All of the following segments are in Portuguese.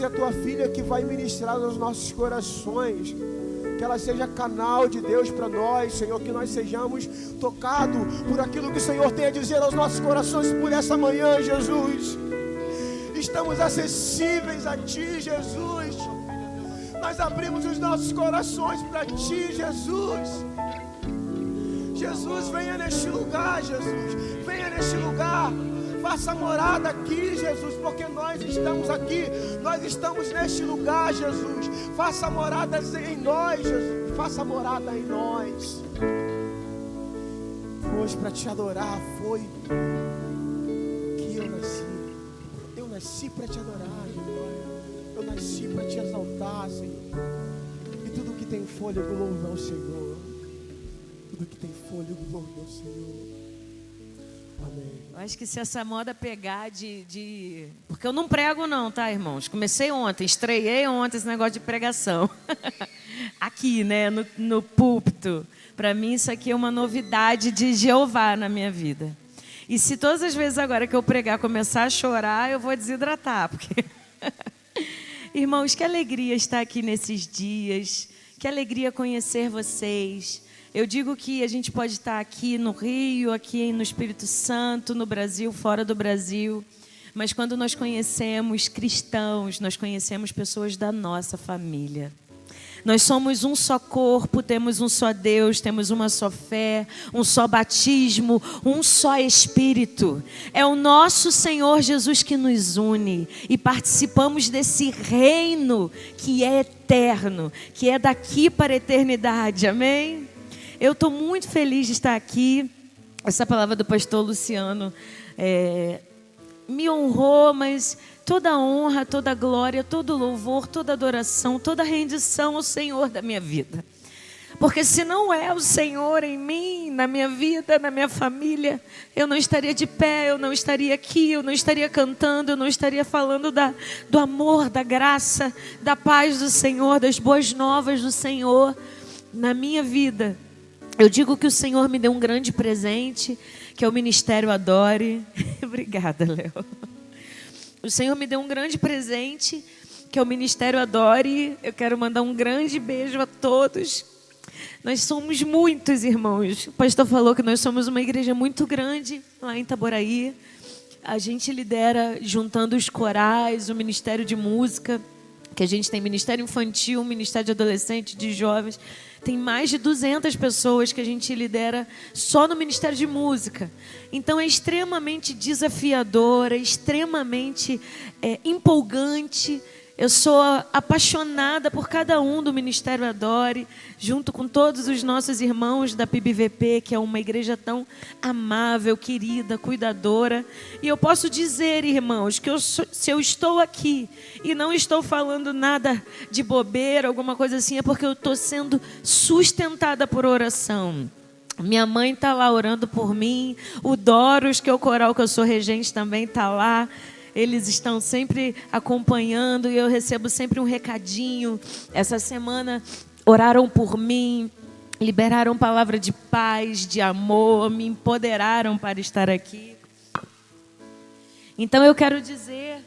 seja a tua filha que vai ministrar nos nossos corações, que ela seja canal de Deus para nós, Senhor, que nós sejamos tocados por aquilo que o Senhor tem a dizer aos nossos corações por essa manhã, Jesus. Estamos acessíveis a Ti, Jesus. Nós abrimos os nossos corações para Ti, Jesus. Jesus, venha neste lugar, Jesus. Venha neste lugar. Faça morada aqui, Jesus, porque nós estamos aqui. Nós estamos neste lugar, Jesus. Faça morada em nós, Jesus. Faça morada em nós. Pois para Te adorar foi que eu nasci. Eu nasci para Te adorar, Senhor. Eu nasci para Te exaltar, Senhor. E tudo que tem fôlego, louva ao Senhor. Tudo que tem fôlego, louva ao Senhor. Amém. Eu acho que se essa moda pegar Porque eu não prego não, tá, irmãos? Comecei ontem, estreiei ontem esse negócio de pregação. Aqui, né, no púlpito. Para mim isso aqui é uma novidade de Jeová na minha vida. E se todas as vezes agora que eu pregar começar a chorar, eu vou desidratar, porque... Irmãos, que alegria estar aqui nesses dias. Que alegria conhecer vocês. Eu digo que a gente pode estar aqui no Rio, aqui no Espírito Santo, no Brasil, fora do Brasil. Mas quando nós conhecemos cristãos, nós conhecemos pessoas da nossa família. Nós somos um só corpo, temos um só Deus, temos uma só fé, um só batismo, um só Espírito. É o nosso Senhor Jesus que nos une e participamos desse reino que é eterno, que é daqui para a eternidade. Amém? Eu estou muito feliz de estar aqui. Essa palavra do pastor Luciano me honrou, mas toda a honra, toda a glória, todo o louvor, toda a adoração, toda a rendição ao Senhor da minha vida. Porque se não é o Senhor em mim, na minha vida, na minha família, eu não estaria de pé, eu não estaria aqui, eu não estaria cantando, eu não estaria falando do amor, da graça, da paz do Senhor, das boas novas do Senhor na minha vida. Eu digo que o Senhor me deu um grande presente, que é o Ministério Adore. Obrigada, Léo. O Senhor me deu um grande presente, que é o Ministério Adore. Eu quero mandar um grande beijo a todos. Nós somos muitos, irmãos. O pastor falou que nós somos uma igreja muito grande lá em Itaboraí. A gente lidera juntando os corais, o Ministério de Música, que a gente tem Ministério Infantil, Ministério de Adolescente, de Jovens. Tem mais de 200 pessoas que a gente lidera só no Ministério de Música. Então é extremamente desafiador, é extremamente empolgante. Eu sou apaixonada por cada um do Ministério Adore, junto com todos os nossos irmãos da PIBVP, que é uma igreja tão amável, querida, cuidadora. E eu posso dizer, irmãos, que se eu estou aqui e não estou falando nada de bobeira, alguma coisa assim, é porque eu estou sendo sustentada por oração. Minha mãe está lá orando por mim, o Doros, que é o coral que eu sou regente, também está lá. Eles estão sempre acompanhando e eu recebo sempre um recadinho. Essa semana oraram por mim, liberaram palavra de paz, de amor, me empoderaram para estar aqui. Então eu quero dizer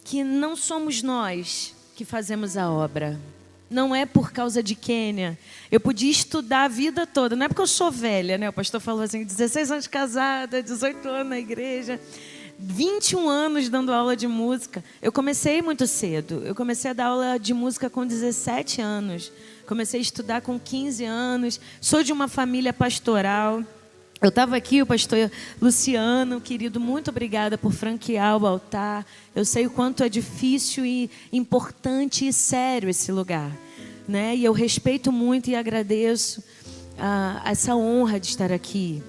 que não somos nós que fazemos a obra. Não é por causa de Quênia. Eu podia estudar a vida toda. Não é porque eu sou velha, né? O pastor falou assim, 16 anos de casada, 18 anos na igreja... 21 anos dando aula de música. Eu comecei muito cedo. Eu comecei a dar aula de música com 17 anos. Comecei a estudar com 15 anos. Sou de uma família pastoral. Eu estava aqui, o pastor Luciano, querido, muito obrigada por franquear o altar. Eu sei o quanto é difícil e importante e sério esse lugar, né? E eu respeito muito e agradeço essa honra de estar aqui.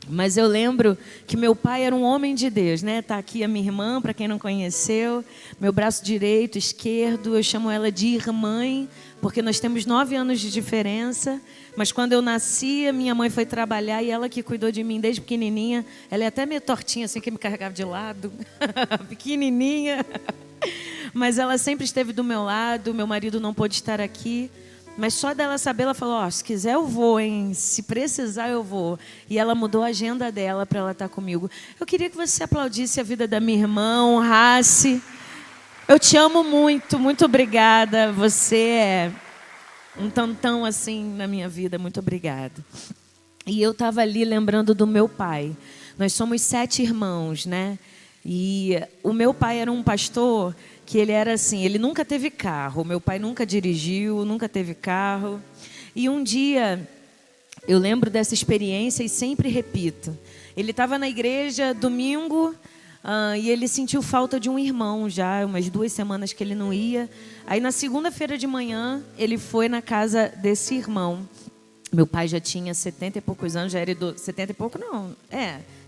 Mas eu lembro que meu pai era um homem de Deus, né? Tá aqui a minha irmã, para quem não conheceu, meu braço direito, esquerdo, eu chamo ela de irmã, porque nós temos 9 anos de diferença. Mas quando eu nasci, minha mãe foi trabalhar e ela que cuidou de mim desde pequenininha. Ela é até meio tortinha, assim, que me carregava de lado, pequenininha. Mas ela sempre esteve do meu lado, meu marido não pôde estar aqui. Mas só dela saber, ela falou, se quiser eu vou, hein? Se precisar eu vou. E ela mudou a agenda dela para ela estar comigo. Eu queria que você aplaudisse a vida da minha irmã, honrasse. Eu te amo muito, muito obrigada. Você é um tantão assim na minha vida, muito obrigada. E eu estava ali lembrando do meu pai. Nós somos 7 irmãos, né? E o meu pai era um pastor que ele era assim, ele nunca teve carro. Meu pai nunca dirigiu, nunca teve carro. E um dia, eu lembro dessa experiência e sempre repito. Ele estava na igreja domingo e ele sentiu falta de um irmão já, umas 2 semanas que ele não ia. Aí na segunda-feira de manhã, ele foi na casa desse irmão. Meu pai já tinha 70 e poucos anos, já era 70 e pouco, não,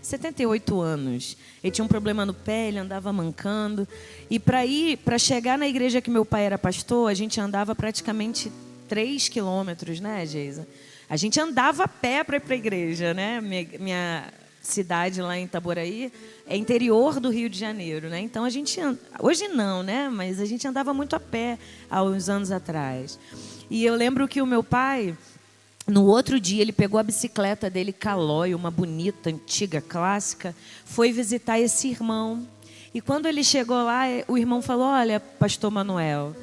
78 anos. Ele tinha um problema no pé, ele andava mancando. E para chegar na igreja que meu pai era pastor, a gente andava praticamente 3 quilômetros, né, Geisa? A gente andava a pé para ir para a igreja, né? Minha cidade lá em Itaboraí é interior do Rio de Janeiro, né? Então a gente hoje não, né? Mas a gente andava muito a pé há uns anos atrás. E eu lembro que o meu pai, no outro dia, ele pegou a bicicleta dele, Calói, uma bonita, antiga, clássica, foi visitar esse irmão. E quando ele chegou lá, o irmão falou: olha, pastor Manuel,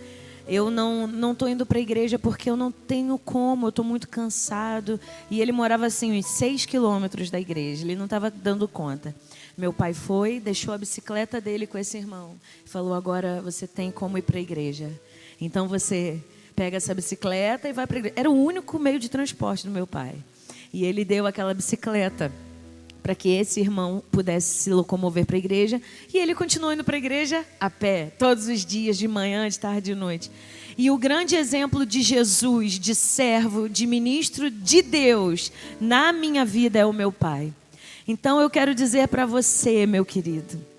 eu não estou indo para a igreja porque eu não tenho como, eu estou muito cansado. E ele morava assim, uns 6 quilômetros da igreja, ele não estava dando conta. Meu pai foi, deixou a bicicleta dele com esse irmão. Falou: agora você tem como ir para a igreja. Então você pega essa bicicleta e vai para a igreja. Era o único meio de transporte do meu pai. E ele deu aquela bicicleta para que esse irmão pudesse se locomover para a igreja. E ele continuou indo para a igreja a pé, todos os dias, de manhã, de tarde, de noite. E o grande exemplo de Jesus, de servo, de ministro de Deus, na minha vida é o meu pai. Então eu quero dizer para você, meu querido,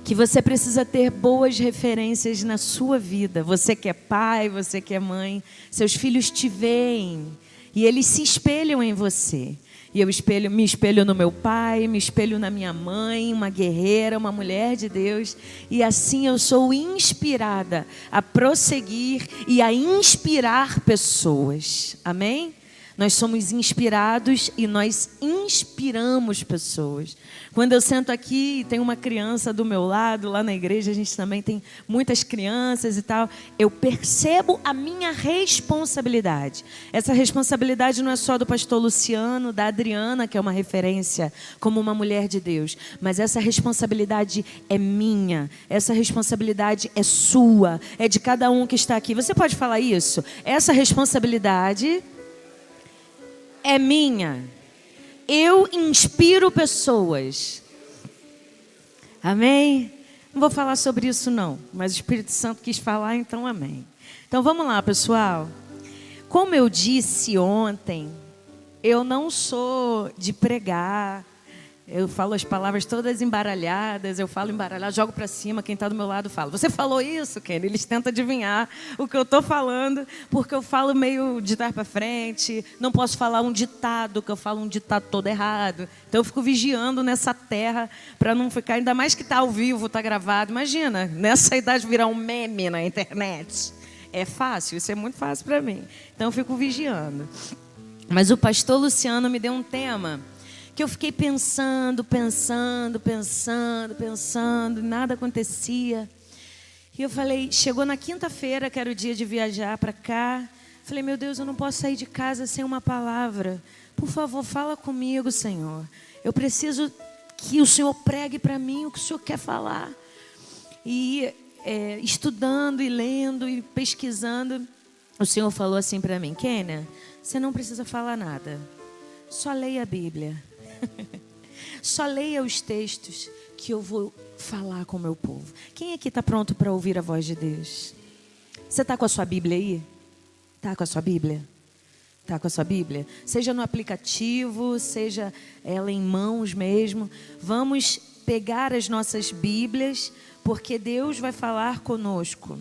que você precisa ter boas referências na sua vida. Você que é pai, você que é mãe, seus filhos te veem e eles se espelham em você. E eu me espelho no meu pai, me espelho na minha mãe, uma guerreira, uma mulher de Deus. E assim eu sou inspirada a prosseguir e a inspirar pessoas. Amém? Nós somos inspirados e nós inspiramos pessoas. Quando eu sento aqui e tem uma criança do meu lado, lá na igreja a gente também tem muitas crianças e tal, eu percebo a minha responsabilidade. Essa responsabilidade não é só do pastor Luciano, da Adriana, que é uma referência como uma mulher de Deus, mas essa responsabilidade é minha, essa responsabilidade é sua, é de cada um que está aqui. Você pode falar isso? Essa responsabilidade é minha. Eu inspiro pessoas. Amém? Não vou falar sobre isso não, mas o Espírito Santo quis falar, então amém. Então vamos lá, pessoal. Como eu disse ontem, eu não sou de pregar. Eu falo as palavras todas embaralhadas, eu falo embaralhado, jogo para cima, quem está do meu lado fala: você falou isso, Kenny? Eles tentam adivinhar o que eu estou falando, porque eu falo meio de trás para frente, não posso falar um ditado, que eu falo um ditado todo errado. Então eu fico vigiando nessa terra para não ficar, ainda mais que está ao vivo, está gravado. Imagina, nessa idade virar um meme na internet. É fácil, isso é muito fácil para mim. Então eu fico vigiando. Mas o pastor Luciano me deu um tema que eu fiquei pensando, nada acontecia. E eu falei, chegou na quinta-feira, que era o dia de viajar para cá. Falei, meu Deus, eu não posso sair de casa sem uma palavra. Por favor, fala comigo, Senhor. Eu preciso que o Senhor pregue para mim o que o Senhor quer falar. E estudando e lendo e pesquisando, o Senhor falou assim para mim: Kênia, você não precisa falar nada. Só leia a Bíblia. Só leia os textos que eu vou falar com o meu povo. Quem aqui está pronto para ouvir a voz de Deus? Você está com a sua Bíblia aí? Está com a sua Bíblia? Está com a sua Bíblia? Seja no aplicativo, seja ela em mãos mesmo. Vamos pegar as nossas Bíblias, porque Deus vai falar conosco.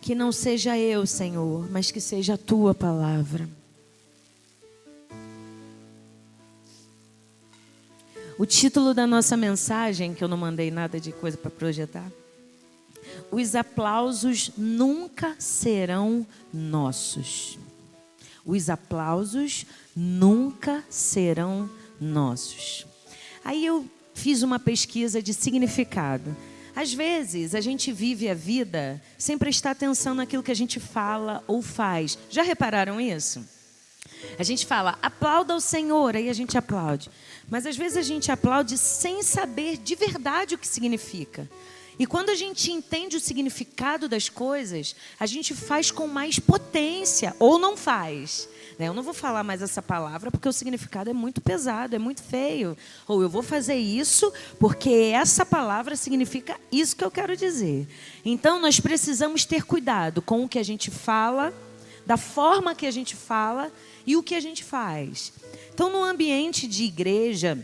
Que não seja eu, Senhor, mas que seja a Tua palavra. O título da nossa mensagem, que eu não mandei nada de coisa para projetar: os aplausos nunca serão nossos. Os aplausos nunca serão nossos. Aí eu fiz uma pesquisa de significado. Às vezes, a gente vive a vida sem prestar atenção naquilo que a gente fala ou faz. Já repararam isso? A gente fala, aplauda o Senhor, aí a gente aplaude. Mas às vezes a gente aplaude sem saber de verdade o que significa. E quando a gente entende o significado das coisas, a gente faz com mais potência, ou não faz. Eu não vou falar mais essa palavra porque o significado é muito pesado, é muito feio. Ou eu vou fazer isso porque essa palavra significa isso que eu quero dizer. Então, nós precisamos ter cuidado com o que a gente fala, da forma que a gente fala e o que a gente faz. Então, no ambiente de igreja,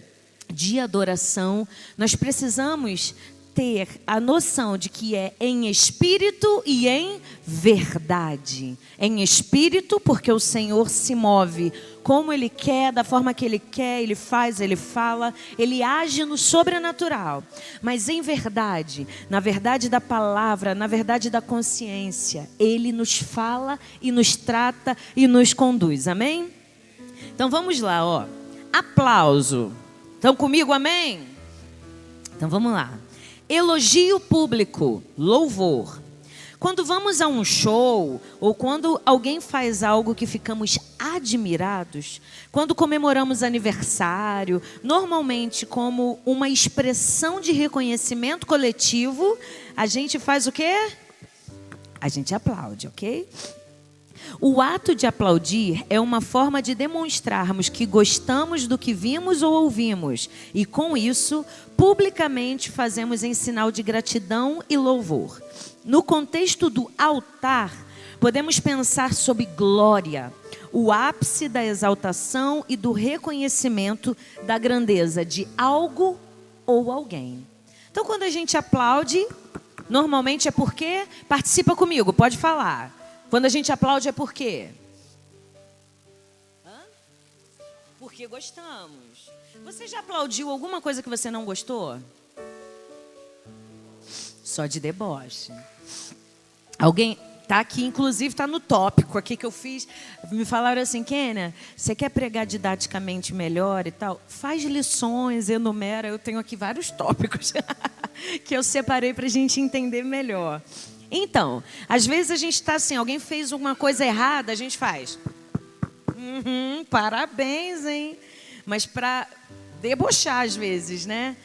de adoração, nós precisamos ter a noção de que é em espírito e em verdade. Em espírito, porque o Senhor se move como Ele quer, da forma que Ele quer, Ele faz, Ele fala, Ele age no sobrenatural. Mas em verdade, na verdade da palavra, na verdade da consciência, Ele nos fala e nos trata e nos conduz. Amém? Então vamos lá, ó. Aplauso. Estão comigo, amém? Então vamos lá. Elogio público, louvor. Quando vamos a um show ou quando alguém faz algo que ficamos admirados, quando comemoramos aniversário, normalmente como uma expressão de reconhecimento coletivo, a gente faz o quê? A gente aplaude, ok? O ato de aplaudir é uma forma de demonstrarmos que gostamos do que vimos ou ouvimos e, com isso, publicamente fazemos em sinal de gratidão e louvor. No contexto do altar, podemos pensar sobre glória, o ápice da exaltação e do reconhecimento da grandeza de algo ou alguém. Então, quando a gente aplaude, normalmente é porque, participa comigo, pode falar. Quando a gente aplaude é por quê? Porque gostamos. Você já aplaudiu alguma coisa que você não gostou? Só de deboche. Alguém tá aqui, inclusive tá no tópico aqui que eu fiz. Me falaram assim, Kênia, você quer pregar didaticamente melhor e tal? Faz lições, enumera. Eu tenho aqui vários tópicos que eu separei para a gente entender melhor. Então, às vezes a gente está assim, alguém fez alguma coisa errada, a gente faz. Parabéns, hein? Mas para debochar às vezes, né?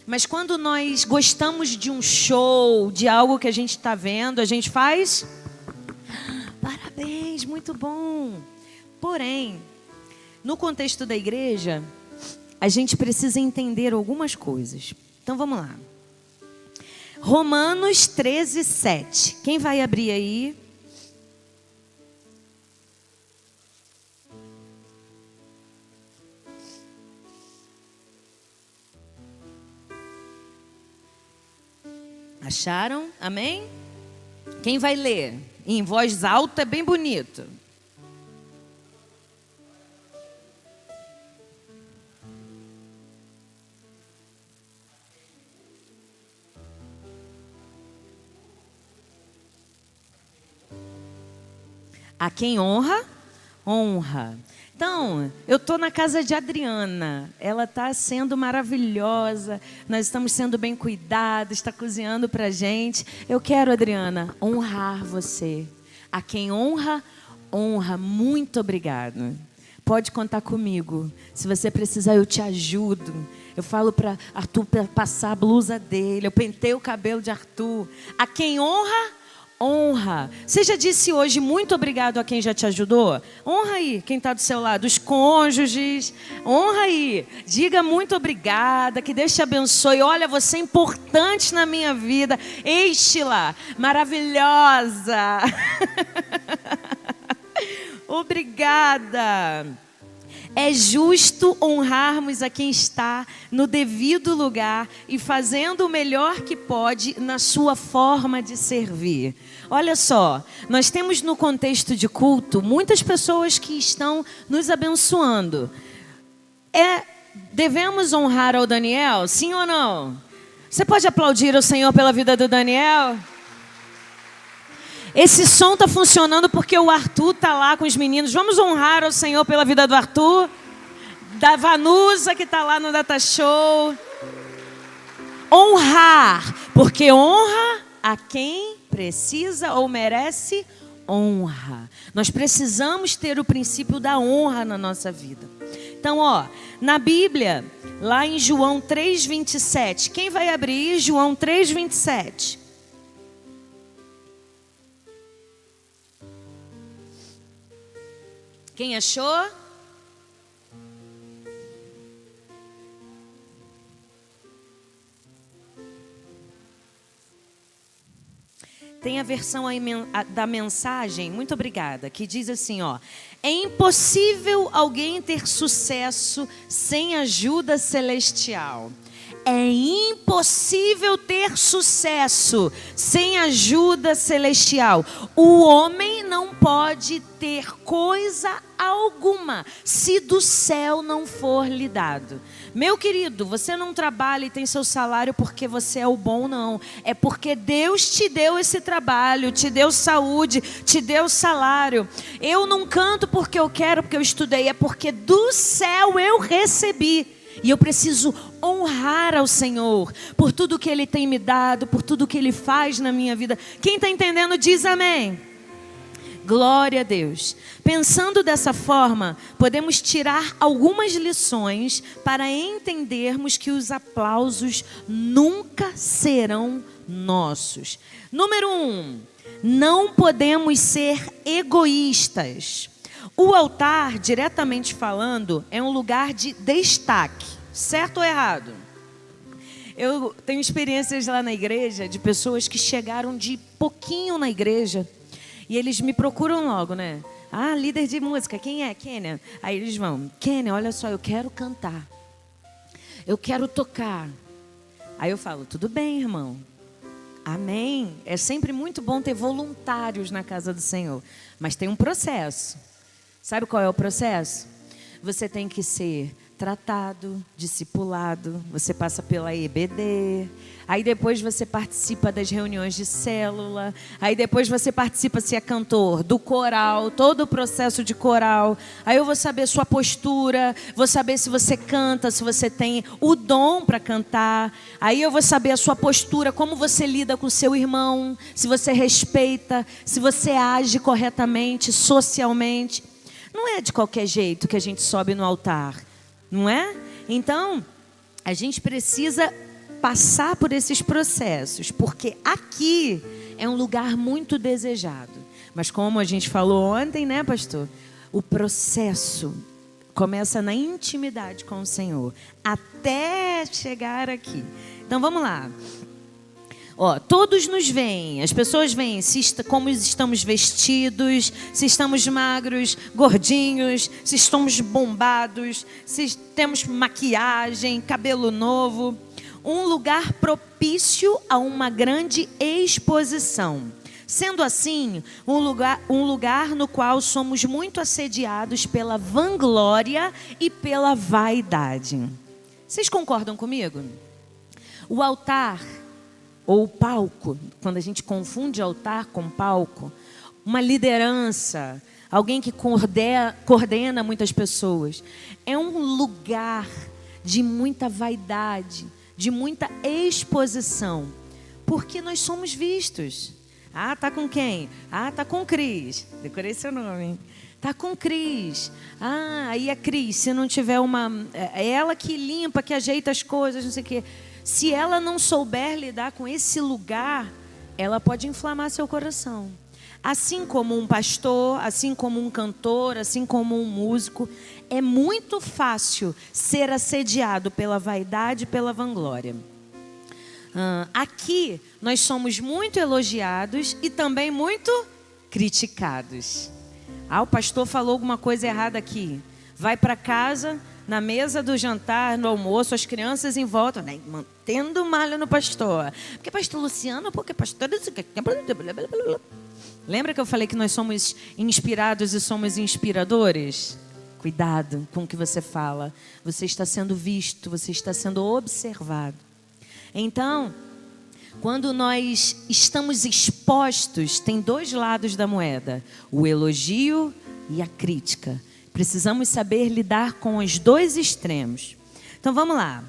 Mas quando nós gostamos de um show, de algo que a gente está vendo, a gente faz. Parabéns, muito bom. Porém, no contexto da igreja, a gente precisa entender algumas coisas. Então vamos lá. Romanos 13, 7. Quem vai abrir aí? Acharam? Amém? Quem vai ler? Em voz alta é bem bonito. A quem honra, honra. Então, eu estou na casa de Adriana. Ela está sendo maravilhosa. Nós estamos sendo bem cuidados, está cozinhando para a gente. Eu quero, Adriana, honrar você. A quem honra, honra. Muito obrigado. Pode contar comigo. Se você precisar, eu te ajudo. Eu falo para Arthur passar a blusa dele. Eu penteio o cabelo de Arthur. A quem honra, honra. Você já disse hoje muito obrigado a quem já te ajudou? Honra aí quem está do seu lado, os cônjuges. Honra aí. Diga muito obrigada, que Deus te abençoe. Olha, você é importante na minha vida. Estila, maravilhosa. Obrigada. É justo honrarmos a quem está no devido lugar e fazendo o melhor que pode na sua forma de servir. Olha só, nós temos no contexto de culto muitas pessoas que estão nos abençoando. Devemos honrar ao Daniel, sim ou não? Você pode aplaudir ao Senhor pela vida do Daniel? Esse som está funcionando porque o Arthur está lá com os meninos. Vamos honrar ao Senhor pela vida do Arthur. Da Vanusa, que está lá no Data Show. honrar, porque honra a quem precisa ou merece honra. Nós precisamos ter o princípio da honra na nossa vida. Então, na Bíblia, lá em João 3:27, quem vai abrir João 3:27? Quem achou? Tem a versão aí da mensagem, muito obrigada, que diz assim, é impossível alguém ter sucesso sem ajuda celestial. É impossível ter sucesso sem ajuda celestial. O homem não pode ter coisa alguma se do céu não for lhe dado. Meu querido, você não trabalha e tem seu salário porque você é o bom, não. É porque Deus te deu esse trabalho, te deu saúde, te deu salário. Eu não canto porque eu quero, porque eu estudei. É porque do céu eu recebi. E eu preciso honrar ao Senhor por tudo que Ele tem me dado, por tudo que Ele faz na minha vida. Quem está entendendo diz amém. Glória a Deus. Pensando dessa forma, podemos tirar algumas lições para entendermos que os aplausos nunca serão nossos. Número 1, não podemos ser egoístas. O altar, diretamente falando, é um lugar de destaque, certo ou errado? Eu tenho experiências lá na igreja de pessoas que chegaram de pouquinho na igreja e eles me procuram logo, né? Ah, líder de música, quem é? Kênia. Aí eles vão, Kênia, olha só, eu quero cantar, eu quero tocar. Aí eu falo, tudo bem, irmão. Amém. É sempre muito bom ter voluntários na casa do Senhor, mas tem um processo. Sabe qual é o processo? Você tem que ser tratado, discipulado, você passa pela EBD, aí depois você participa das reuniões de célula, aí depois você participa, se é cantor, do coral, todo o processo de coral, aí eu vou saber sua postura, vou saber se você canta, se você tem o dom para cantar, aí eu vou saber a sua postura, como você lida com o seu irmão, se você respeita, se você age corretamente, socialmente. Não é de qualquer jeito que a gente sobe no altar, não é? Então, a gente precisa passar por esses processos, porque aqui é um lugar muito desejado. Mas como a gente falou ontem, né, pastor? O processo começa na intimidade com o Senhor, até chegar aqui. Então, vamos lá. Todos nos veem, as pessoas veem como estamos vestidos, se estamos magros, gordinhos, se estamos bombados, se temos maquiagem, cabelo novo. Um lugar propício a uma grande exposição. Sendo assim, um lugar no qual somos muito assediados pela vanglória e pela vaidade. Vocês concordam comigo? O altar, ou palco, quando a gente confunde altar com palco, uma liderança, alguém que coordena muitas pessoas, é um lugar de muita vaidade, de muita exposição, porque nós somos vistos. Ah, tá com quem? Ah, tá com Cris. Decorei seu nome, hein? Tá com Cris. Ah, aí a Cris, se não tiver é ela que limpa, que ajeita as coisas, não sei o quê. Se ela não souber lidar com esse lugar, ela pode inflamar seu coração. Assim como um pastor, assim como um cantor, assim como um músico, é muito fácil ser assediado pela vaidade e pela vanglória. Aqui nós somos muito elogiados e também muito criticados. O pastor falou alguma coisa errada aqui. Vai para casa, na mesa do jantar, no almoço, as crianças em volta, né, mantendo malha no pastor. Porque pastor Luciano, porque pastor... Lembra que eu falei que nós somos inspirados e somos inspiradores? Cuidado com o que você fala. Você está sendo visto, você está sendo observado. Então, quando nós estamos expostos, tem dois lados da moeda: o elogio e a crítica. Precisamos saber lidar com os dois extremos. Então, vamos lá.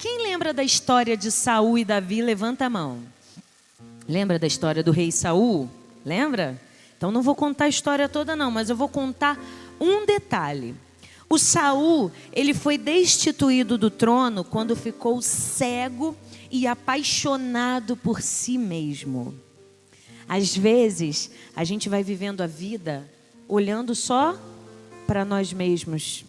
Quem lembra da história de Saul e Davi? Levanta a mão. Lembra da história do rei Saul? Lembra? Então não vou contar a história toda não, mas eu vou contar um detalhe. O Saul, ele foi destituído do trono quando ficou cego e apaixonado por si mesmo. Às vezes, a gente vai vivendo a vida olhando só para nós mesmos.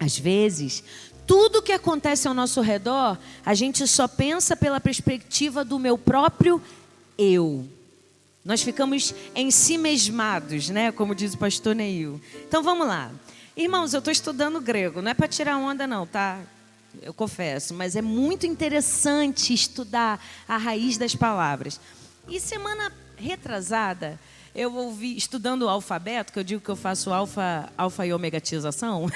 Às vezes, tudo que acontece ao nosso redor, a gente só pensa pela perspectiva do meu próprio eu. Nós ficamos ensimesmados, né? Como diz o pastor Neil. Então vamos lá. Irmãos, eu estou estudando grego. Não é para tirar onda não, tá? Eu confesso. Mas é muito interessante estudar a raiz das palavras. E semana retrasada, eu ouvi, estudando o alfabeto, que eu digo que eu faço alfa e omegatização.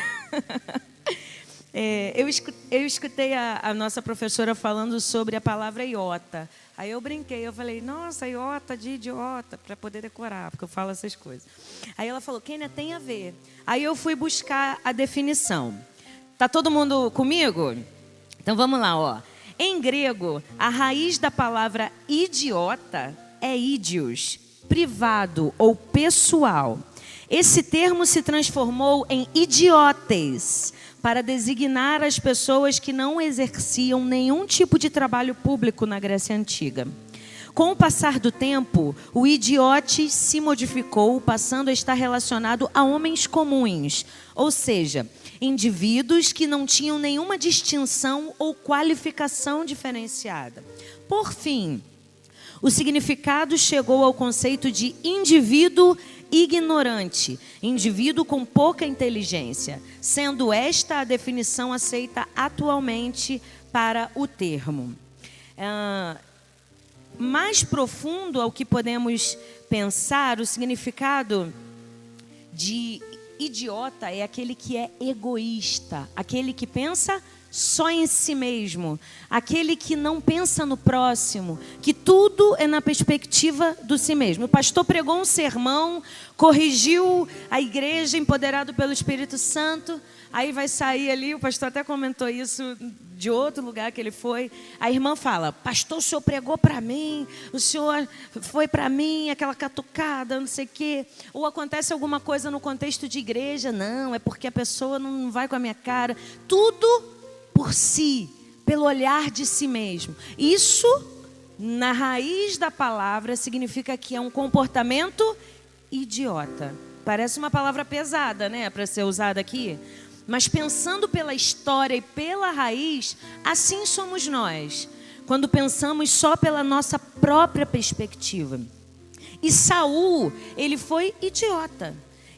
Eu escutei a nossa professora falando sobre a palavra iota. Aí eu brinquei, eu falei, nossa, iota de idiota, para poder decorar, porque eu falo essas coisas. Aí ela falou, Kênia, tem a ver. Aí eu fui buscar a definição. Tá todo mundo comigo? Então vamos lá, ó. Em grego, a raiz da palavra idiota é ídios, privado ou pessoal. Esse termo se transformou em idiotes, para designar as pessoas que não exerciam nenhum tipo de trabalho público na Grécia Antiga. Com o passar do tempo, o idiote se modificou, passando a estar relacionado a homens comuns, ou seja, indivíduos que não tinham nenhuma distinção ou qualificação diferenciada. Por fim, o significado chegou ao conceito de indivíduo ignorante, indivíduo com pouca inteligência, sendo esta a definição aceita atualmente para o termo. Mais profundo ao que podemos pensar, o significado de idiota é aquele que é egoísta, aquele que pensa só em si mesmo, aquele que não pensa no próximo, que tudo é na perspectiva do si mesmo. O pastor pregou um sermão, corrigiu a igreja, empoderado pelo Espírito Santo, aí vai sair ali, o pastor até comentou isso de outro lugar que ele foi, a irmã fala, pastor, o senhor pregou para mim, o senhor foi para mim, aquela catucada, não sei o quê, ou acontece alguma coisa no contexto de igreja, não, é porque a pessoa não vai com a minha cara, tudo por si, pelo olhar de si mesmo. Isso, na raiz da palavra, significa que é um comportamento idiota. Parece uma palavra pesada, né, para ser usada aqui. Mas pensando pela história e pela raiz, assim somos nós, quando pensamos só pela nossa própria perspectiva. E Saul, ele foi idiota.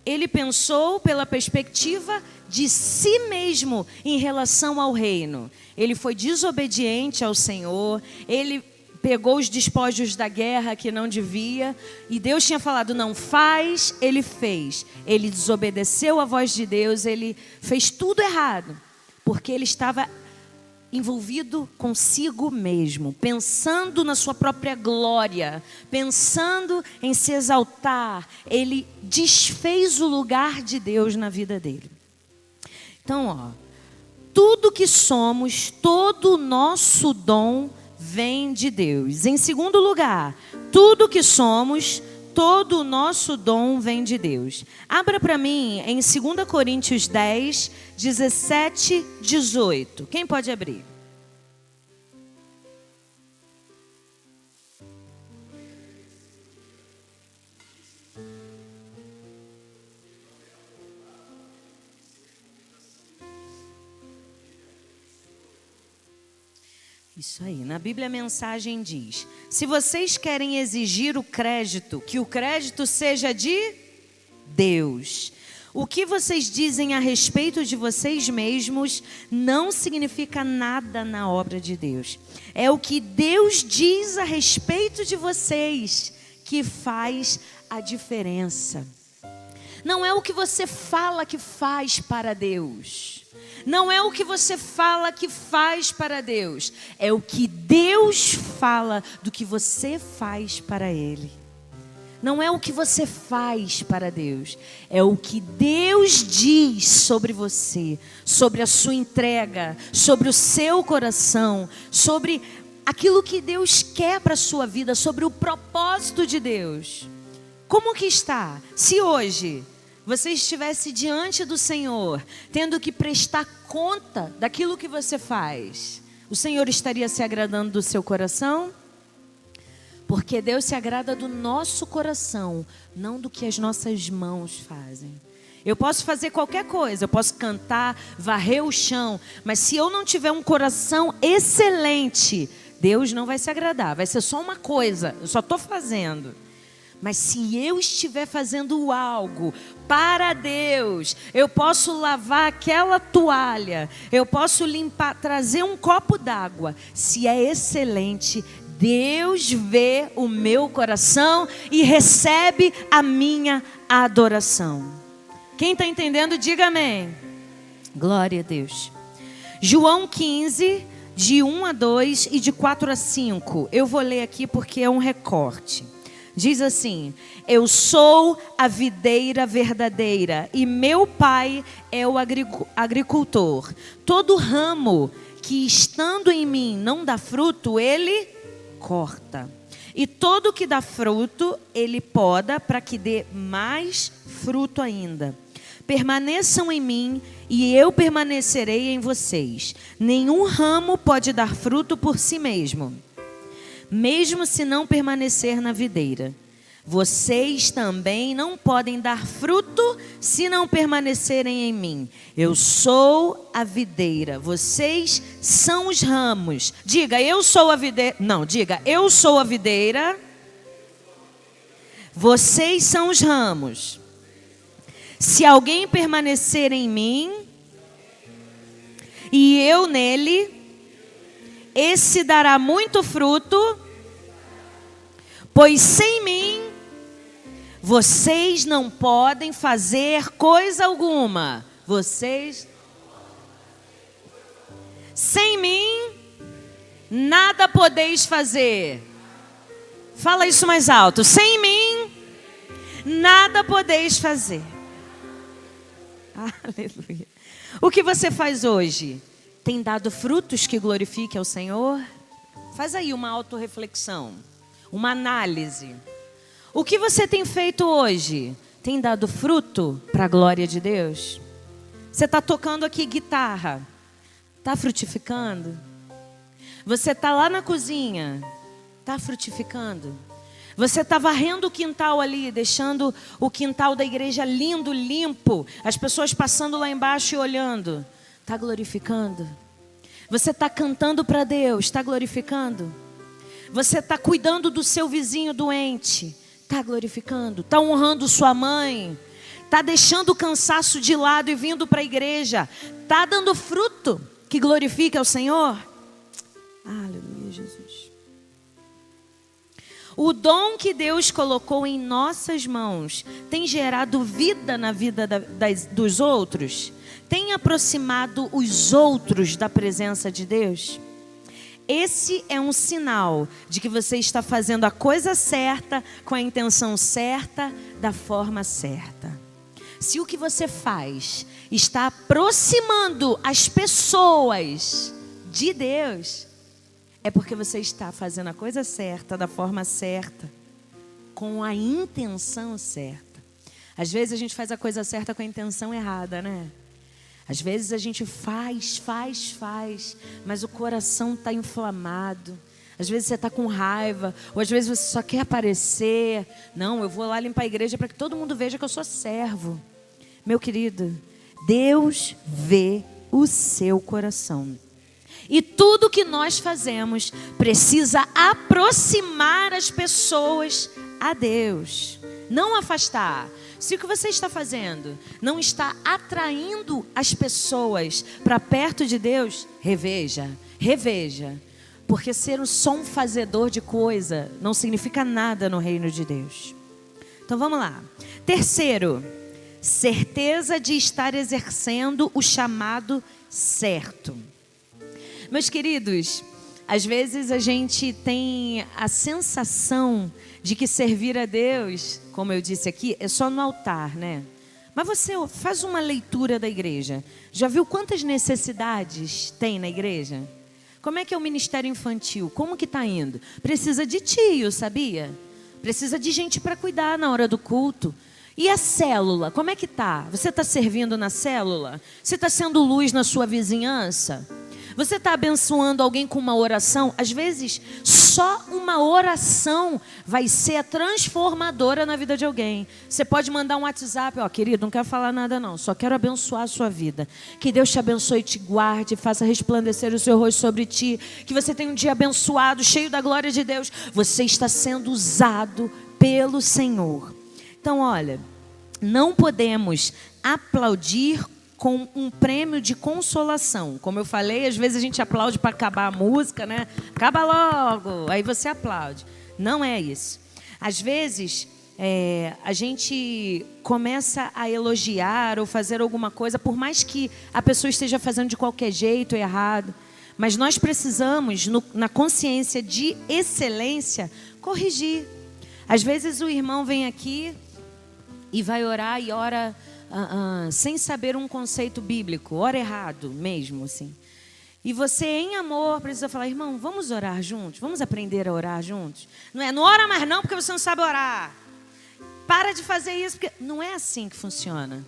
Ele pensou pela perspectiva de si mesmo em relação ao reino. Ele foi desobediente ao Senhor, ele pegou os despojos da guerra que não devia, e Deus tinha falado, não faz, ele fez. Ele desobedeceu a voz de Deus, ele fez tudo errado, porque ele estava envolvido consigo mesmo, pensando na sua própria glória, pensando em se exaltar. Ele desfez o lugar de Deus na vida dele. Então, ó, tudo que somos, todo o nosso dom vem de Deus. Em segundo lugar, tudo que somos, todo o nosso dom vem de Deus. Abra para mim em 2 Coríntios 10, 17, 18. Quem pode abrir? Isso aí, na Bíblia a mensagem diz, se vocês querem exigir o crédito, que o crédito seja de Deus. O que vocês dizem a respeito de vocês mesmos não significa nada na obra de Deus. É o que Deus diz a respeito de vocês que faz a diferença. Não é o que você fala que faz para Deus. Não é o que você fala que faz para Deus. É o que Deus fala do que você faz para Ele. Não é o que você faz para Deus, é o que Deus diz sobre você, sobre a sua entrega, sobre o seu coração, sobre aquilo que Deus quer para a sua vida, sobre o propósito de Deus. Como que está? Se hoje você estivesse diante do Senhor, tendo que prestar conta daquilo que você faz, o Senhor estaria se agradando do seu coração? Porque Deus se agrada do nosso coração, não do que as nossas mãos fazem. Eu posso fazer qualquer coisa, eu posso cantar, varrer o chão, mas se eu não tiver um coração excelente, Deus não vai se agradar, vai ser só uma coisa, eu só estou fazendo. Mas se eu estiver fazendo algo para Deus, eu posso lavar aquela toalha, eu posso limpar, trazer um copo d'água, se é excelente, Deus vê o meu coração e recebe a minha adoração. Quem está entendendo, diga amém. Glória a Deus. João 15, de 1 a 2 e de 4 a 5. Eu vou ler aqui porque é um recorte. Diz assim: eu sou a videira verdadeira e meu pai é o agricultor. Todo ramo que estando em mim não dá fruto, ele corta. E todo que dá fruto, ele poda para que dê mais fruto ainda. Permaneçam em mim e eu permanecerei em vocês. Nenhum ramo pode dar fruto por si mesmo, mesmo se não permanecer na videira. Vocês também não podem dar fruto se não permanecerem em mim. Eu sou a videira, vocês são os ramos. Diga, eu sou a videira. Não, diga, eu sou a videira, vocês são os ramos. Se alguém permanecer em mim e eu nele, esse dará muito fruto, pois sem mim vocês não podem fazer coisa alguma. Vocês, sem mim, nada podeis fazer. Fala isso mais alto. Sem mim, nada podeis fazer. Aleluia. O que você faz hoje? Tem dado frutos que glorifiquem ao Senhor? Faz aí uma autorreflexão, uma análise. O que você tem feito hoje? Tem dado fruto para a glória de Deus? Você está tocando aqui guitarra, está frutificando? Você está lá na cozinha, está frutificando? Você está varrendo o quintal ali, deixando o quintal da igreja lindo, limpo, as pessoas passando lá embaixo e olhando, está glorificando? Você está cantando para Deus, está glorificando? Você está cuidando do seu vizinho doente, está glorificando? Está honrando sua mãe? Está deixando o cansaço de lado e vindo para a igreja? Está dando fruto que glorifica ao Senhor? Aleluia, Jesus. O dom que Deus colocou em nossas mãos tem gerado vida na vida dos outros? Tem aproximado os outros da presença de Deus? Esse é um sinal de que você está fazendo a coisa certa, com a intenção certa, da forma certa. Se o que você faz está aproximando as pessoas de Deus, é porque você está fazendo a coisa certa, da forma certa, com a intenção certa. Às vezes a gente faz a coisa certa com a intenção errada, né? Às vezes a gente faz, mas o coração está inflamado. Às vezes você está com raiva, ou às vezes você só quer aparecer. Não, eu vou lá limpar a igreja para que todo mundo veja que eu sou servo. Meu querido, Deus vê o seu coração. E tudo que nós fazemos precisa aproximar as pessoas a Deus, não afastar. Se o que você está fazendo não está atraindo as pessoas para perto de Deus, reveja. Porque ser só um fazedor de coisa não significa nada no reino de Deus. Então vamos lá. Terceiro, certeza de estar exercendo o chamado certo. Meus queridos, Às vezes a gente tem a sensação de que servir a Deus, como eu disse aqui, é só no altar, né? Mas você faz uma leitura da igreja. Já viu quantas necessidades tem na igreja? Como é que é o ministério infantil? Como que está indo? Precisa de tio, sabia? Precisa de gente para cuidar na hora do culto. E a célula, como é que tá? Você está servindo na célula? Você está sendo luz na sua vizinhança? Você está abençoando alguém com uma oração? Às vezes, só uma oração vai ser transformadora na vida de alguém. Você pode mandar um WhatsApp, ó, querido, não quero falar nada não, só quero abençoar a sua vida. Que Deus te abençoe e te guarde, faça resplandecer o seu rosto sobre ti. Que você tenha um dia abençoado, cheio da glória de Deus. Você está sendo usado pelo Senhor. Então, olha, não podemos aplaudir com um prêmio de consolação. Como eu falei, às vezes a gente aplaude para acabar a música, né? Acaba logo, aí você aplaude. Não é isso. Às vezes, a gente começa a elogiar ou fazer alguma coisa, por mais que a pessoa esteja fazendo de qualquer jeito, errado. Mas nós precisamos, na consciência de excelência, corrigir. Às vezes o irmão vem aqui e vai orar e ora sem saber um conceito bíblico, ora errado mesmo, assim. E você, em amor, precisa falar, irmão, vamos orar juntos? Vamos aprender a orar juntos? Não ora mais não, porque você não sabe orar. Para de fazer isso, porque não é assim que funciona.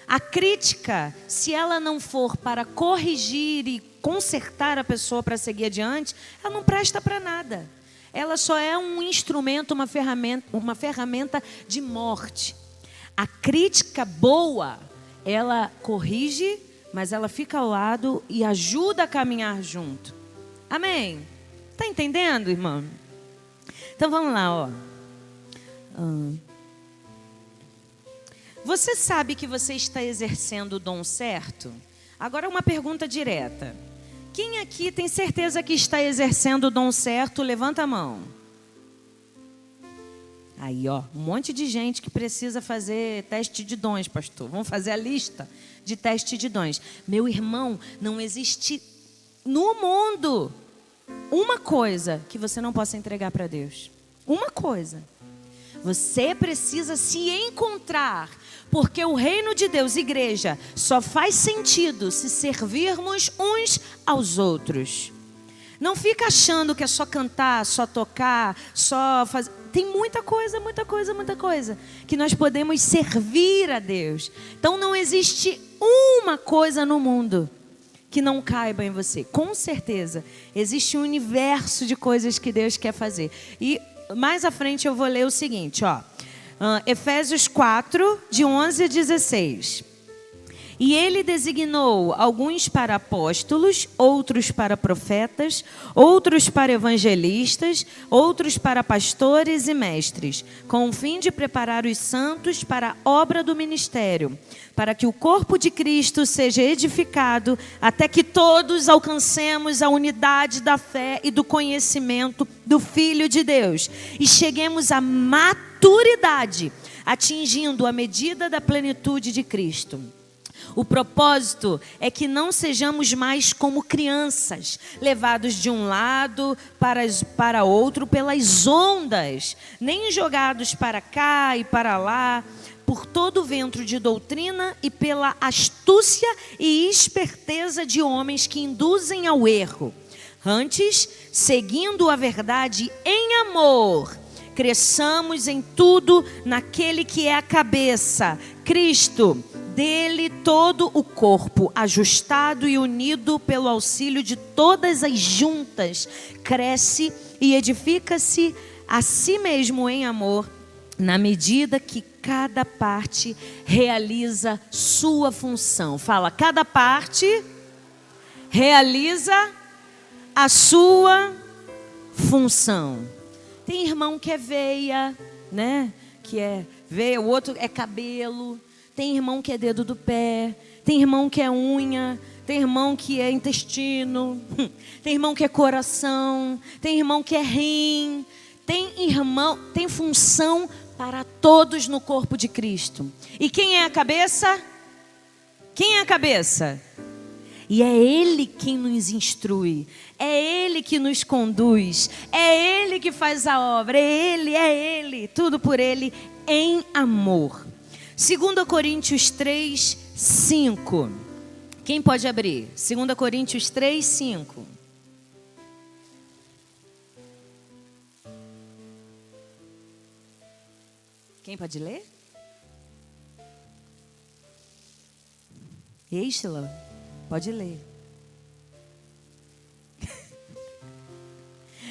A crítica, se ela não for para corrigir e consertar a pessoa para seguir adiante, ela não presta para nada. Ela só é um instrumento, uma ferramenta de morte. A crítica boa, ela corrige, mas ela fica ao lado e ajuda a caminhar junto. Amém? Está entendendo, irmão? Então vamos lá, ó. Você sabe que você está exercendo o dom certo? Agora uma pergunta direta. Quem aqui tem certeza que está exercendo o dom certo? Levanta a mão. Aí, ó, um monte de gente que precisa fazer teste de dons, pastor. Vamos fazer a lista de teste de dons. Meu irmão, não existe no mundo uma coisa que você não possa entregar para Deus. Uma coisa. Você precisa se encontrar, porque o reino de Deus, igreja, só faz sentido se servirmos uns aos outros. Não fica achando que é só cantar, só tocar, só fazer. Tem muita coisa que nós podemos servir a Deus. Então não existe uma coisa no mundo que não caiba em você. Com certeza, existe um universo de coisas que Deus quer fazer. E mais à frente eu vou ler o seguinte, ó. Efésios 4, de 11 a 16. E ele designou alguns para apóstolos, outros para profetas, outros para evangelistas, outros para pastores e mestres, com o fim de preparar os santos para a obra do ministério, para que o corpo de Cristo seja edificado, até que todos alcancemos a unidade da fé e do conhecimento do Filho de Deus, e cheguemos à maturidade, atingindo a medida da plenitude de Cristo. O propósito é que não sejamos mais como crianças, levados de um lado para outro pelas ondas, nem jogados para cá e para lá, por todo o vento de doutrina e pela astúcia e esperteza de homens que induzem ao erro. Antes, seguindo a verdade em amor, cresçamos em tudo naquele que é a cabeça, Cristo. Dele todo o corpo, ajustado e unido pelo auxílio de todas as juntas, cresce e edifica-se a si mesmo em amor, na medida que cada parte realiza sua função. Fala, cada parte realiza a sua função. Tem irmão que é veia, né? Que é veia, o outro é cabelo. Tem irmão que é dedo do pé, tem irmão que é unha, tem irmão que é intestino, tem irmão que é coração, tem irmão que é rim, tem função para todos no corpo de Cristo. E quem é a cabeça? Quem é a cabeça? E é Ele quem nos instrui, é Ele que nos conduz, é Ele que faz a obra, é Ele, tudo por Ele em amor. 2 Coríntios 3, 5. Quem pode abrir? 2 Coríntios 3, 5. Quem pode ler? Sheila, pode ler.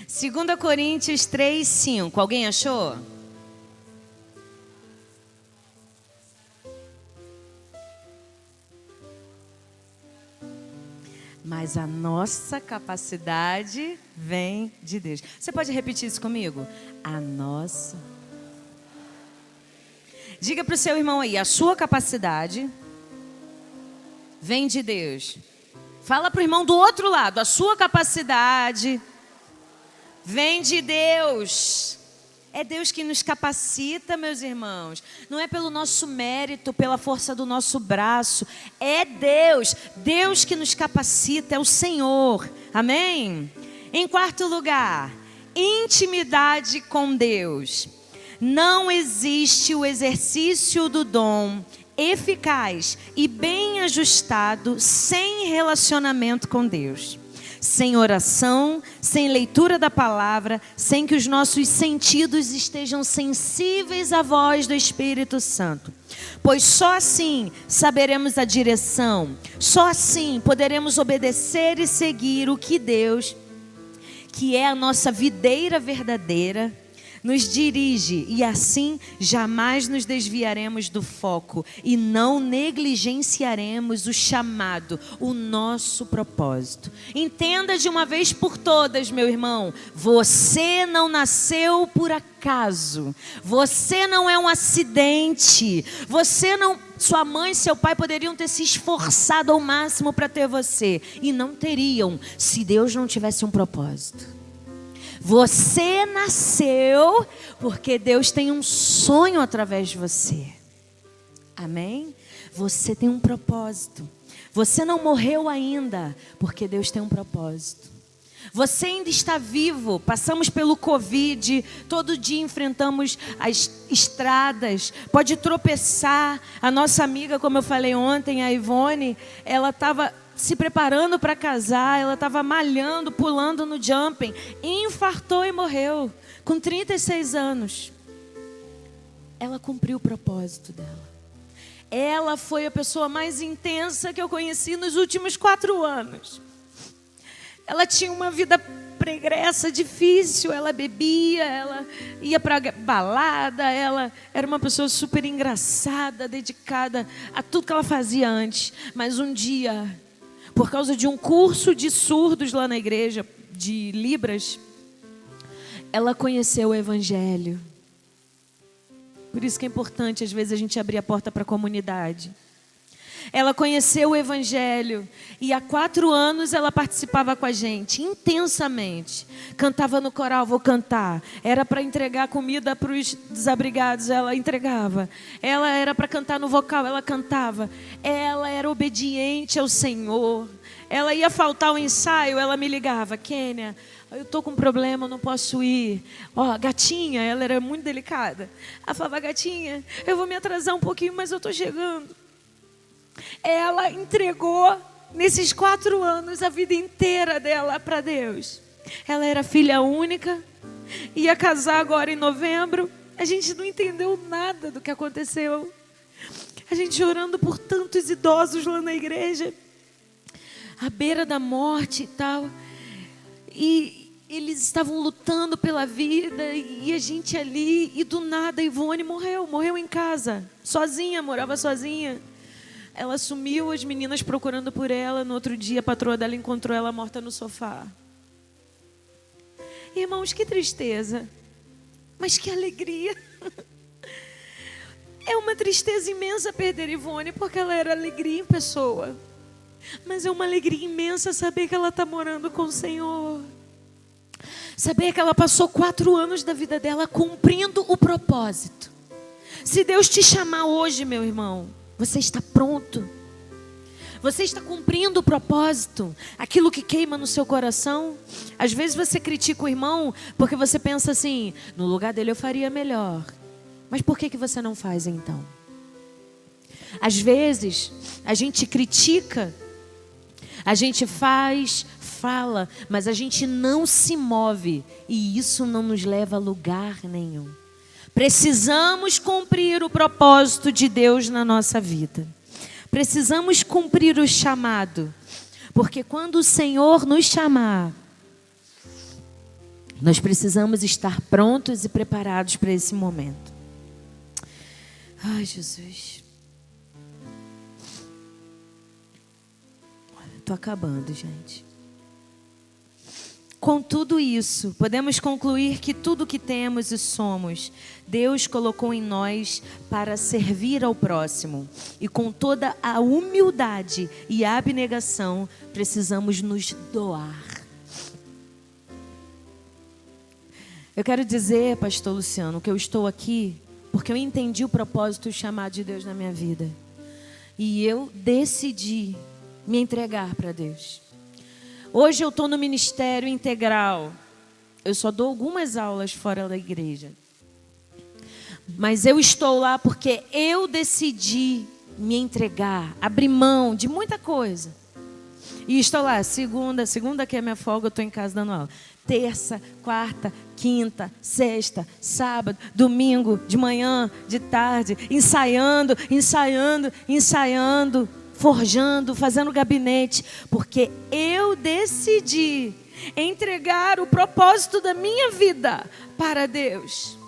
2 Coríntios 3, 5. Alguém achou? Mas a nossa capacidade vem de Deus. Você pode repetir isso comigo? A nossa. Diga para o seu irmão aí, a sua capacidade vem de Deus. Fala para o irmão do outro lado, a sua capacidade vem de Deus. É Deus que nos capacita, meus irmãos. Não é pelo nosso mérito, pela força do nosso braço. É Deus. Deus que nos capacita, é o Senhor. Amém? Em quarto lugar, intimidade com Deus. Não existe o exercício do dom eficaz e bem ajustado sem relacionamento com Deus. Sem oração, sem leitura da palavra, sem que os nossos sentidos estejam sensíveis à voz do Espírito Santo. Pois só assim saberemos a direção, só assim poderemos obedecer e seguir o que Deus, que é a nossa videira verdadeira, nos dirige, e assim jamais nos desviaremos do foco e não negligenciaremos o chamado, o nosso propósito. Entenda de uma vez por todas, meu irmão, você não nasceu por acaso, você não é um acidente, sua mãe e seu pai poderiam ter se esforçado ao máximo para ter você, e não teriam se Deus não tivesse um propósito. Você nasceu porque Deus tem um sonho através de você. Amém? Você tem um propósito. Você não morreu ainda porque Deus tem um propósito. Você ainda está vivo. Passamos pelo Covid, todo dia enfrentamos as estradas, pode tropeçar. A nossa amiga, como eu falei ontem, a Ivone, ela estava se preparando para casar, ela estava malhando, pulando no jumping, infartou e morreu, com 36 anos. Ela cumpriu o propósito dela. Ela foi a pessoa mais intensa que eu conheci nos últimos 4 anos. Ela tinha uma vida pregressa, difícil, ela bebia, ela ia para balada, ela era uma pessoa super engraçada, dedicada a tudo que ela fazia antes. Mas um dia, por causa de um curso de surdos lá na igreja, de Libras, ela conheceu o Evangelho. Por isso que é importante, às vezes, a gente abrir a porta para a comunidade. Ela conheceu o Evangelho e há 4 anos ela participava com a gente intensamente. Cantava no coral, vou cantar. Era para entregar comida para os desabrigados, ela entregava. Ela era para cantar no vocal, ela cantava. Ela era obediente ao Senhor. Ela ia faltar o ensaio, ela me ligava, Kênia, eu estou com um problema, não posso ir. Ó, gatinha, ela era muito delicada. Ela falava, gatinha, eu vou me atrasar um pouquinho, mas eu estou chegando. Ela entregou, nesses 4 anos, a vida inteira dela para Deus. Ela era filha única, ia casar agora em novembro. A gente não entendeu nada do que aconteceu. A gente orando por tantos idosos lá na igreja, à beira da morte e tal. E eles estavam lutando pela vida, e a gente ali, e do nada a Ivone morreu em casa, sozinha, morava sozinha. Ela sumiu, as meninas procurando por ela. No outro dia, a patroa dela encontrou ela morta no sofá. Irmãos, que tristeza, mas que alegria. É uma tristeza imensa perder Ivone, porque ela era alegria em pessoa. Mas é uma alegria imensa saber que ela está morando com o Senhor. Saber que ela passou 4 anos da vida dela cumprindo o propósito. Se Deus te chamar hoje, meu irmão, você está pronto? Você está cumprindo o propósito? Aquilo que queima no seu coração? Às vezes você critica o irmão porque você pensa assim: no lugar dele eu faria melhor. Mas por que você não faz então? Às vezes a gente critica, a gente fala, mas a gente não se move. E isso não nos leva a lugar nenhum. Precisamos cumprir o propósito de Deus na nossa vida. Precisamos cumprir o chamado, porque quando o Senhor nos chamar, nós precisamos estar prontos e preparados para esse momento. Ai, Jesus. Estou acabando, gente. Com tudo isso, podemos concluir que tudo que temos e somos, Deus colocou em nós para servir ao próximo. E com toda a humildade e a abnegação, precisamos nos doar. Eu quero dizer, pastor Luciano, que eu estou aqui porque eu entendi o propósito e o chamado de Deus na minha vida. E eu decidi me entregar para Deus. Hoje eu estou no ministério integral. Eu só dou algumas aulas fora da igreja. Mas eu estou lá porque eu decidi me entregar, abrir mão de muita coisa. E estou lá, segunda que é minha folga, eu estou em casa dando aula. Terça, quarta, quinta, sexta, sábado, domingo, de manhã, de tarde, ensaiando, forjando, fazendo gabinete, porque eu decidi entregar o propósito da minha vida para Deus.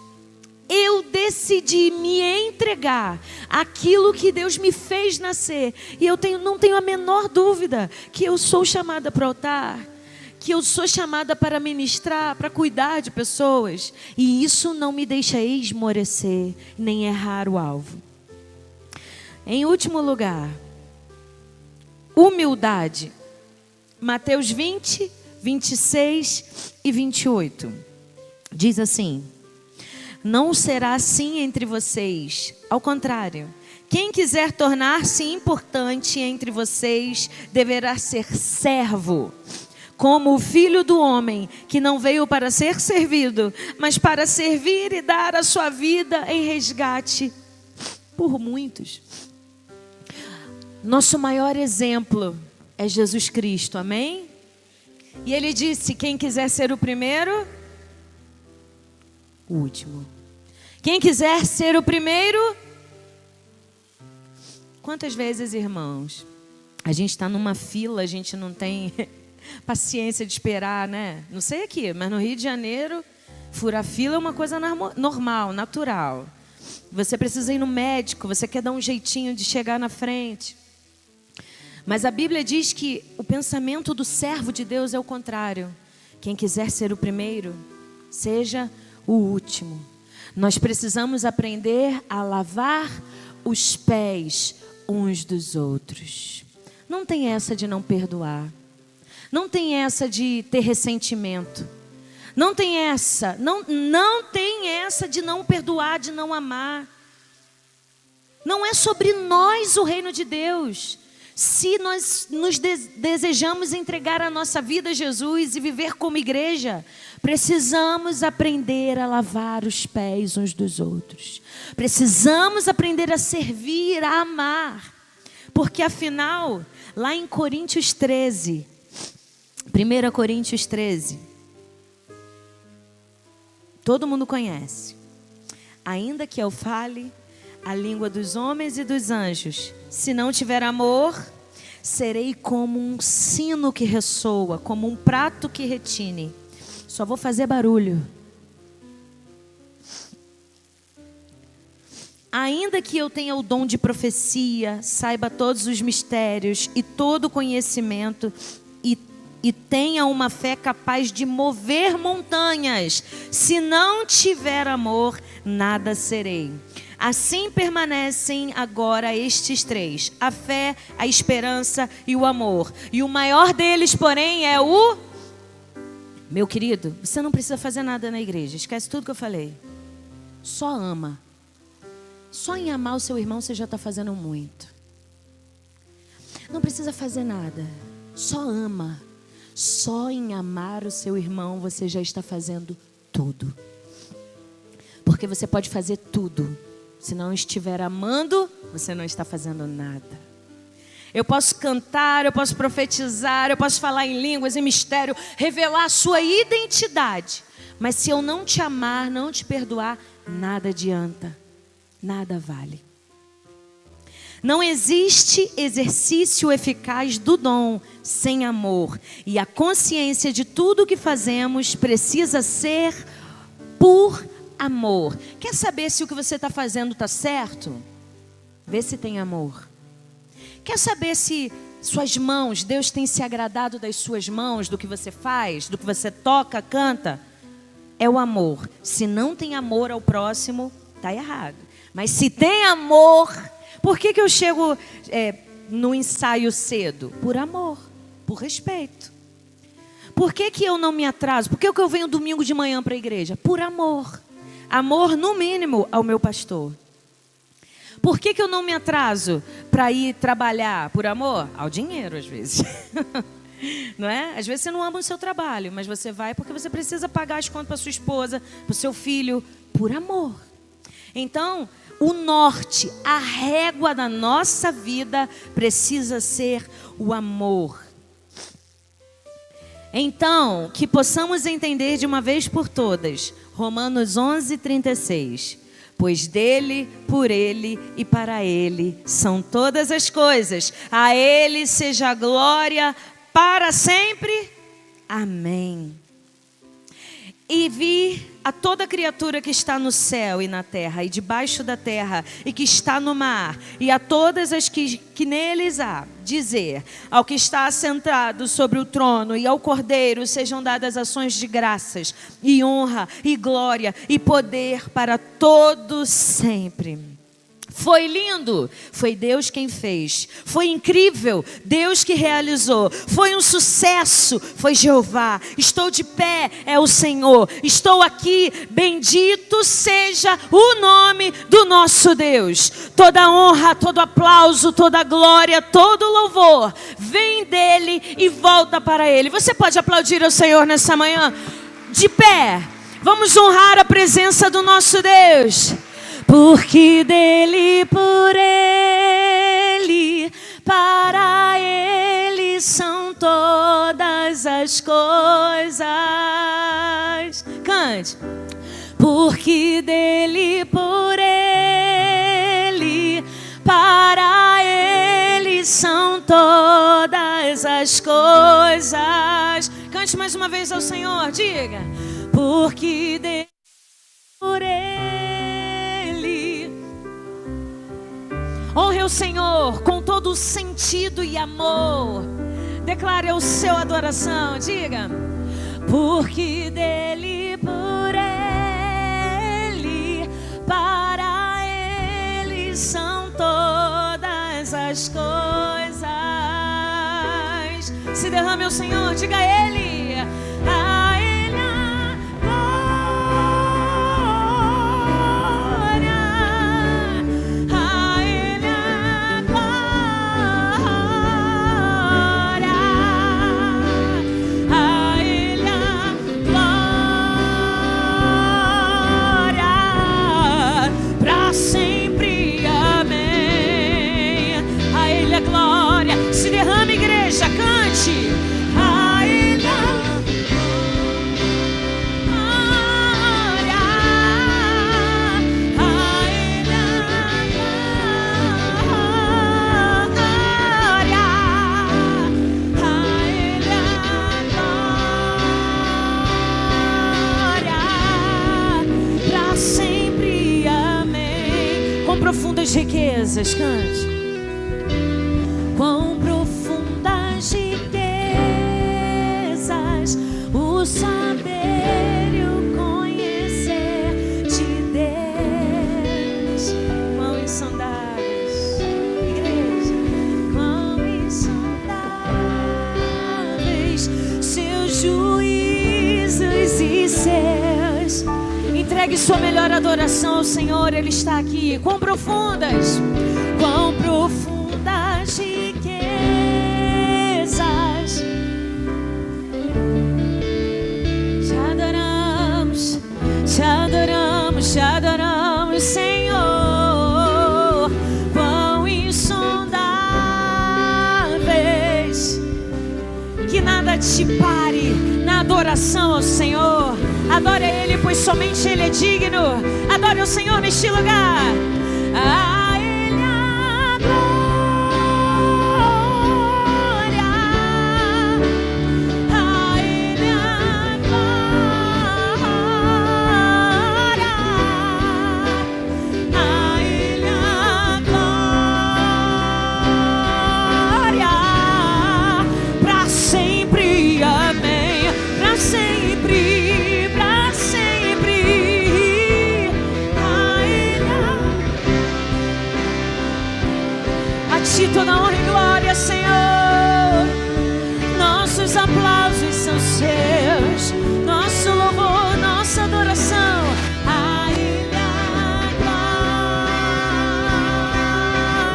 Eu decidi me entregar aquilo que Deus me fez nascer. E eu não tenho a menor dúvida que eu sou chamada para o altar, que eu sou chamada para ministrar, para cuidar de pessoas. E isso não me deixa esmorecer, nem errar o alvo. Em último lugar, humildade. Mateus 20, 26 e 28. Diz assim: não será assim entre vocês. Ao contrário, quem quiser tornar-se importante entre vocês deverá ser servo, como o Filho do Homem, que não veio para ser servido, mas para servir e dar a sua vida em resgate por muitos. Nosso maior exemplo é Jesus Cristo, amém? E ele disse: quem quiser ser o primeiro, o último. Quem quiser ser o primeiro. Quantas vezes, irmãos, a gente está numa fila, a gente não tem paciência de esperar, né? Não sei aqui, mas no Rio de Janeiro, furar fila é uma coisa normal, natural. Você precisa ir no médico, você quer dar um jeitinho de chegar na frente. Mas a Bíblia diz que o pensamento do servo de Deus é o contrário. Quem quiser ser o primeiro, seja o último. Nós precisamos aprender a lavar os pés uns dos outros. Não tem essa de não perdoar. Não tem essa de ter ressentimento. Não tem essa de não perdoar, de não amar. Não é sobre nós o reino de Deus. Se nós desejamos entregar a nossa vida a Jesus e viver como igreja, precisamos aprender a lavar os pés uns dos outros. Precisamos aprender a servir, a amar. Porque afinal, lá em Coríntios 13, 1 Coríntios 13, todo mundo conhece. Ainda que eu fale a língua dos homens e dos anjos, se não tiver amor, serei como um sino que ressoa, como um prato que retine. Só vou fazer barulho. Ainda que eu tenha o dom de profecia, saiba todos os mistérios e todo o conhecimento, e tenha uma fé capaz de mover montanhas, se não tiver amor, nada serei. Assim permanecem agora estes três: a fé, a esperança e o amor. E o maior deles, porém, é o... Meu querido, você não precisa fazer nada na igreja. Esquece tudo que eu falei. Só ama. Só em amar o seu irmão você já está fazendo muito. Não precisa fazer nada. Só ama. Só em amar o seu irmão você já está fazendo tudo. Porque você pode fazer tudo. Se não estiver amando, você não está fazendo nada. Eu posso cantar, eu posso profetizar, eu posso falar em línguas, em mistério, revelar a sua identidade. Mas se eu não te amar, não te perdoar, nada adianta. Nada vale. Não existe exercício eficaz do dom sem amor. E a consciência de tudo o que fazemos precisa ser por amor. Quer saber se o que você está fazendo está certo? Vê se tem amor. Quer saber se suas mãos, Deus tem se agradado das suas mãos, do que você faz, do que você toca, canta? É o amor. Se não tem amor ao próximo, está errado. Mas se tem amor, por que eu chego no ensaio cedo? Por amor, por respeito. Por que eu não me atraso? Por que eu venho domingo de manhã para a igreja? Por amor. Amor, no mínimo, ao meu pastor. Por que eu não me atraso para ir trabalhar? Por amor? Ao dinheiro, às vezes. Não é? Às vezes você não ama o seu trabalho, mas você vai porque você precisa pagar as contas para sua esposa, para o seu filho, por amor. Então, o norte, a régua da nossa vida precisa ser o amor. Então, que possamos entender de uma vez por todas, Romanos 11:36. Pois dele, por ele e para ele são todas as coisas. A ele seja a glória para sempre. Amém. E vi a toda criatura que está no céu e na terra e debaixo da terra e que está no mar e a todas as que neles há, dizer ao que está assentado sobre o trono e ao Cordeiro sejam dadas ações de graças e honra e glória e poder para todos sempre. Foi lindo, foi Deus quem fez. Foi incrível, Deus que realizou. Foi um sucesso, foi Jeová. Estou de pé, é o Senhor. Estou aqui, bendito seja o nome do nosso Deus. Toda honra, todo aplauso, toda glória, todo louvor vem dele e volta para ele. Você pode aplaudir ao Senhor nessa manhã? De pé, vamos honrar a presença do nosso Deus. Porque dele, por ele, para ele são todas as coisas. Cante. Porque dele, por ele, para ele são todas as coisas. Cante mais uma vez ao Senhor, diga. Porque dele, por ele. Honre o Senhor com todo o sentido e amor. Declare o seu adoração. Diga. Porque dele, por ele, para ele são todas as coisas. Se derrame ao Senhor. Diga a ele. A ele a glória. Cante. A ele a glória, a ele a glória, a ele a glória, pra sempre, amém. Com profundas riquezas, cante. Com profundas riquezas, o saber e o conhecer de Deus. Quão insondáveis, igreja, quão insondáveis seus juízos e seus. Entregue sua melhor adoração ao Senhor, Ele está aqui. Quão profundas riquezas te pare na adoração ao Senhor. Adore a Ele, pois somente Ele é digno. Adore o Senhor neste lugar. A Ele a glória. A Ele a glória. A Ele a glória. Para sempre, amém. Para sempre, para sempre. A Ele a ti toda honra e glória, Senhor. Nossos aplausos são seus, nosso louvor, nossa adoração. A Ele a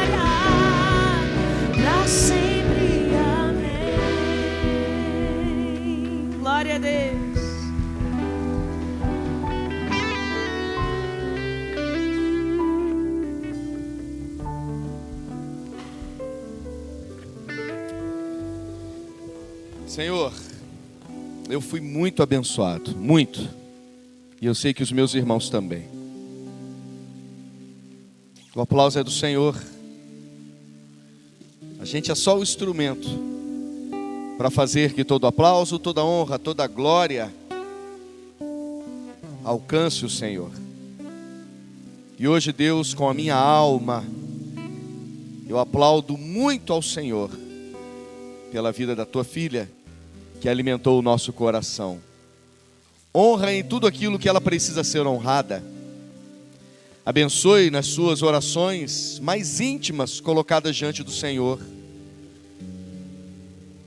glória, para sempre, amém. Glória a Deus. Senhor, eu fui muito abençoado, muito. E eu sei que os meus irmãos também. O aplauso é do Senhor. A gente é só o instrumento para fazer que todo aplauso, toda honra, toda glória alcance o Senhor. E hoje, Deus, com a minha alma, eu aplaudo muito ao Senhor pela vida da tua filha, que alimentou o nosso coração. Honra em tudo aquilo que ela precisa ser honrada. Abençoe nas suas orações mais íntimas colocadas diante do Senhor.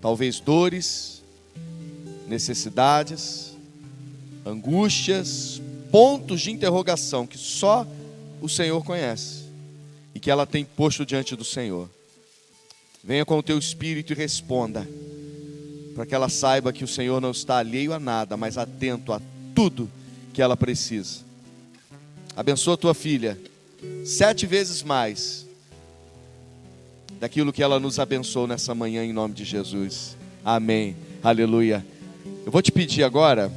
Talvez dores, necessidades, angústias, pontos de interrogação que só o Senhor conhece e que ela tem posto diante do Senhor. Venha com o teu espírito e responda, para que ela saiba que o Senhor não está alheio a nada, mas atento a tudo que ela precisa. Abençoa a tua filha 7 vezes mais daquilo que ela nos abençoou nessa manhã, em nome de Jesus. Amém, aleluia. Eu vou te pedir agora,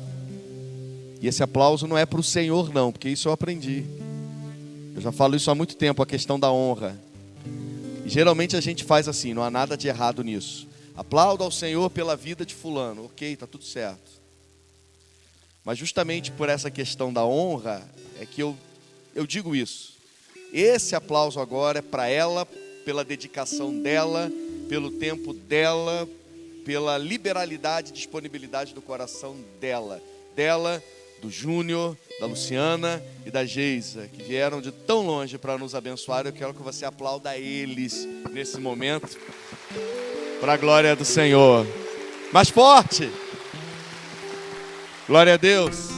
e esse aplauso não é para o Senhor não, porque isso eu aprendi. Eu já falo isso há muito tempo, a questão da honra. E geralmente a gente faz assim, não há nada de errado nisso. Aplaudo ao Senhor pela vida de fulano, ok, está tudo certo. Mas justamente por essa questão da honra, é que eu digo isso. Esse aplauso agora é para ela, pela dedicação dela, pelo tempo dela, pela liberalidade e disponibilidade do coração dela, do Júnior, da Luciana e da Geisa, que vieram de tão longe para nos abençoar. Eu quero que você aplauda eles nesse momento, para a glória do Senhor. Mais forte! Glória a Deus!